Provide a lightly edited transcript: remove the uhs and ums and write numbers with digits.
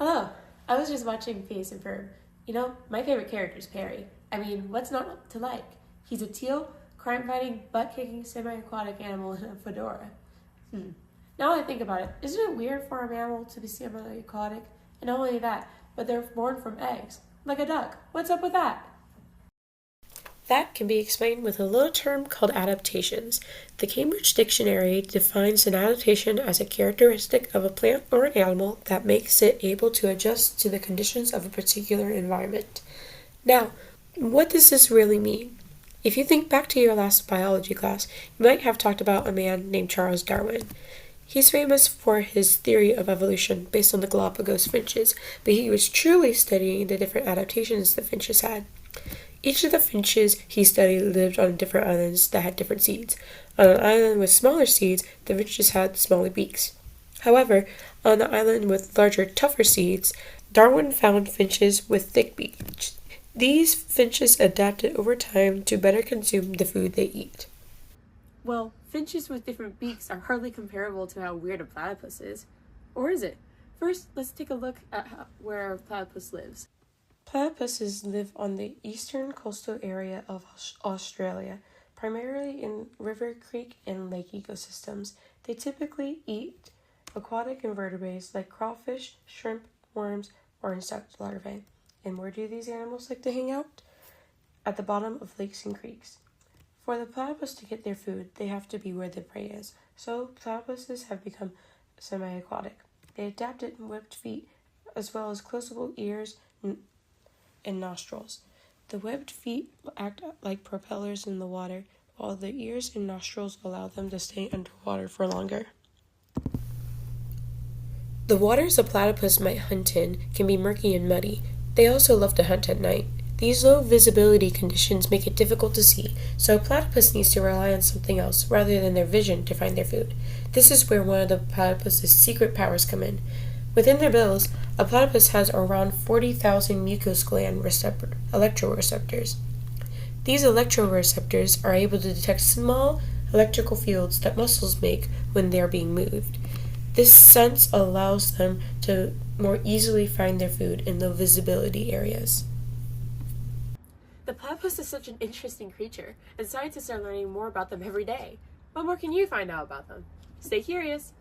Hello. I was just watching Phineas and Ferb. My favorite character is Perry. I mean, what's not to like? He's a teal, crime-fighting, butt-kicking, semi-aquatic animal in a fedora. Now that I think about it, isn't it weird for a mammal to be semi-aquatic? And not only that, but they're born from eggs, like a duck. What's up with that? That can be explained with a little term called adaptations. The Cambridge Dictionary defines an adaptation as a characteristic of a plant or an animal that makes it able to adjust to the conditions of a particular environment. Now, what does this really mean? If you think back to your last biology class, you might have talked about a man named Charles Darwin. He's famous for his theory of evolution based on the Galapagos finches, but he was truly studying the different adaptations the finches had. Each of the finches he studied lived on different islands that had different seeds. On an island with smaller seeds, the finches had smaller beaks. However, on the island with larger, tougher seeds, Darwin found finches with thick beaks. These finches adapted over time to better consume the food they eat. Well, finches with different beaks are hardly comparable to how weird a platypus is. Or is it? First, let's take a look at where a platypus lives. Platypuses live on the eastern coastal area of Australia, primarily in river, creek, and lake ecosystems. They typically eat aquatic invertebrates like crawfish, shrimp, worms, or insect larvae. And where do these animals like to hang out? At the bottom of lakes and creeks. For the platypus to get their food, they have to be where the prey is. So platypuses have become semi-aquatic. They adapted webbed feet as well as closable ears and nostrils. The webbed feet act like propellers in the water, while the ears and nostrils allow them to stay underwater for longer. The waters a platypus might hunt in can be murky and muddy. They also love to hunt at night. These low visibility conditions make it difficult to see, so a platypus needs to rely on something else rather than their vision to find their food. This is where one of the platypus's secret powers come in. Within their bills, a platypus has around 40,000 mucous gland electroreceptors. These electroreceptors are able to detect small electrical fields that muscles make when they are being moved. This sense allows them to more easily find their food in low visibility areas. The platypus is such an interesting creature, and scientists are learning more about them every day. What more can you find out about them? Stay curious!